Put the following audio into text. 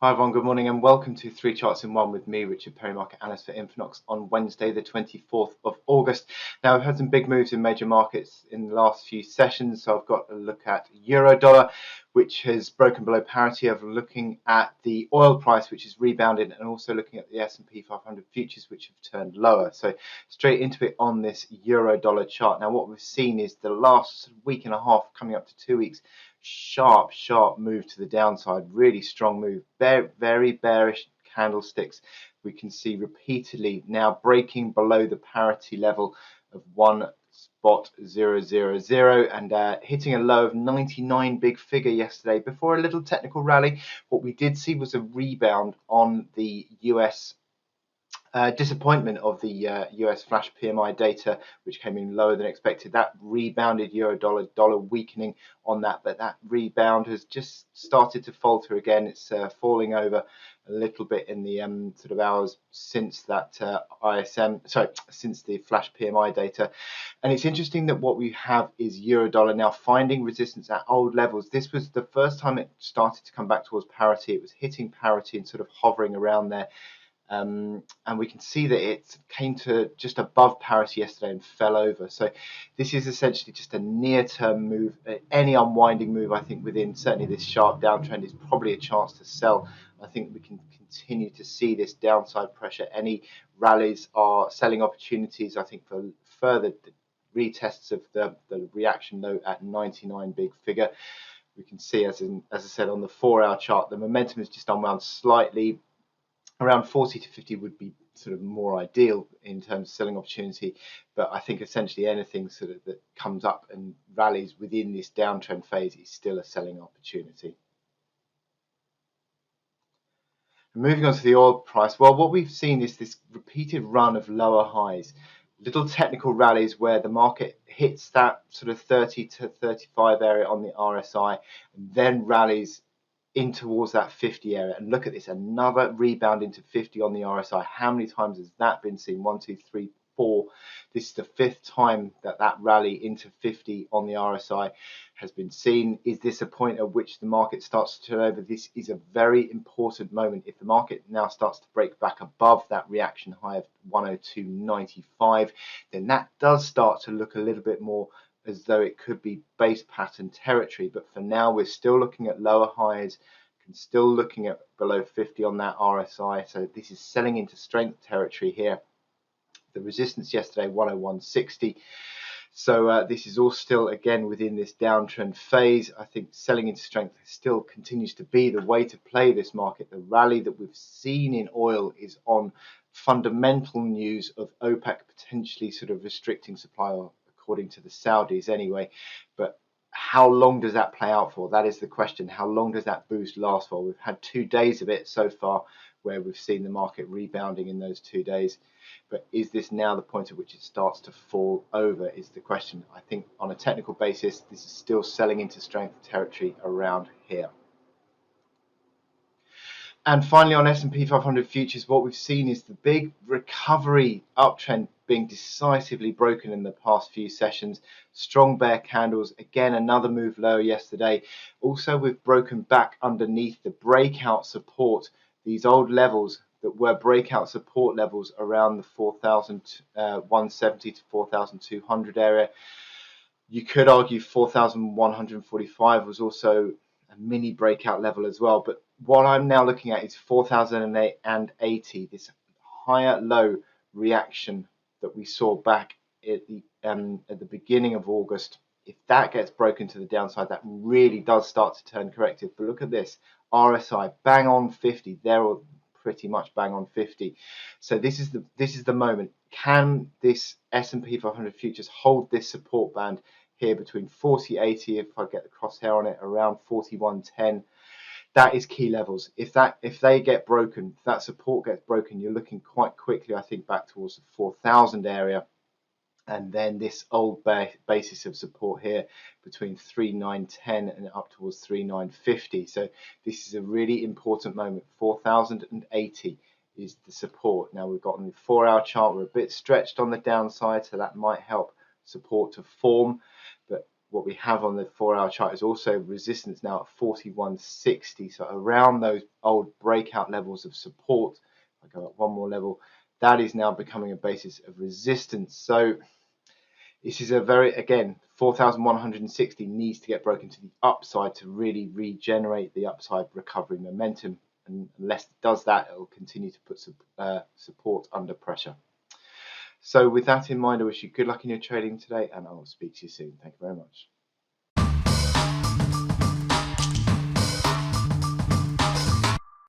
Hi everyone, good morning and welcome to 3 Charts in 1 with me, Richard Perry, Market Analyst for Infonox on Wednesday the 24th of August. Now we've had some big moves in major markets in the last few sessions, so I've got a look at euro dollar, which has broken below parity. I'm looking at the oil price, which has rebounded, and also looking at the S&P 500 futures, which have turned lower. So straight into it on this euro dollar chart. Now what we've seen is the last week and a half, coming up to 2 weeks, sharp move to the downside, really strong move, very bearish candlesticks we can see repeatedly now breaking below the parity level of 1.000 and hitting a low of 99 big figure yesterday before a little technical rally. What we did see was a rebound on the US disappointment of the US flash PMI data, which came in lower than expected. That rebounded euro dollar weakening on that, but that rebound has just started to falter again. It's falling over a little bit in the sort of hours since that since the flash PMI data. And it's interesting that what we have is euro dollar now finding resistance at old levels. This was the first time it started to come back towards parity. It was hitting parity and sort of hovering around there. And we can see that it came to just above parity yesterday and fell over. So this is essentially just a near-term move. Any unwinding move, I think, within certainly this sharp downtrend is probably a chance to sell. I think we can continue to see this downside pressure. Any rallies are selling opportunities, I think, for further retests of the reaction low at 99 big figure. We can see, as I said, on the 4-hour chart, the momentum is just unwound slightly. Around 40 to 50 would be sort of more ideal in terms of selling opportunity, but I think essentially anything sort of that comes up and rallies within this downtrend phase is still a selling opportunity. Moving on to the oil price, well, what we've seen is this repeated run of lower highs, little technical rallies where the market hits that sort of 30 to 35 area on the RSI and then rallies in towards that 50 area. And look at this, another rebound into 50 on the RSI. How many times has that been seen? 1, 2, 3, 4. This is the 5th time that rally into 50 on the RSI has been seen. Is this a point at which the market starts to turn over? This is a very important moment. If the market now starts to break back above that reaction high of 102.95, then that does start to look a little bit more as though it could be base pattern territory. But for now, we're still looking at lower highs, still looking at below 50 on that RSI. So this is selling into strength territory here. The resistance yesterday, 101.60. So this is all still, again, within this downtrend phase. I think selling into strength still continues to be the way to play this market. The rally that we've seen in oil is on fundamental news of OPEC potentially sort of restricting supply, according to the Saudis anyway. But how long does that play out for? That is the question. How long does that boost last for? We've had 2 days of it so far where we've seen the market rebounding in those 2 days. But is this now the point at which it starts to fall over is the question. I think on a technical basis, this is still selling into strength territory around here. And finally, on S&P 500 futures, what we've seen is the big recovery uptrend being decisively broken in the past few sessions. Strong bear candles, again, another move lower yesterday. Also, we've broken back underneath the breakout support, these old levels that were breakout support levels around the 4,170 to 4,200 area. You could argue 4,145 was also a mini breakout level as well, but what I'm now looking at is 4,080, this higher low reaction that we saw back at the beginning of August. If that gets broken to the downside, that really does start to turn corrective. But look at this, RSI bang on 50. They're all pretty much bang on 50. So this is the moment. Can this S&P 500 futures hold this support band here between 40.80, if I get the crosshair on it, around 41.10? That is key levels. If they get broken, if that support gets broken, you're looking quite quickly, I think, back towards the 4,000 area. And then this old basis of support here between 3,910 and up towards 3,950. So this is a really important moment. 4,080 is the support. Now we've got on the 4-hour chart, we're a bit stretched on the downside, so that might help support to form. But what we have on the 4-hour chart is also resistance now at 41.60. So around those old breakout levels of support, if I go up one more level, that is now becoming a basis of resistance. So this is a very, again, 4,160 needs to get broken to the upside to really regenerate the upside recovery momentum. And unless it does that, it will continue to put support under pressure. So with that in mind, I wish you good luck in your trading today, and I will speak to you soon. Thank you very much.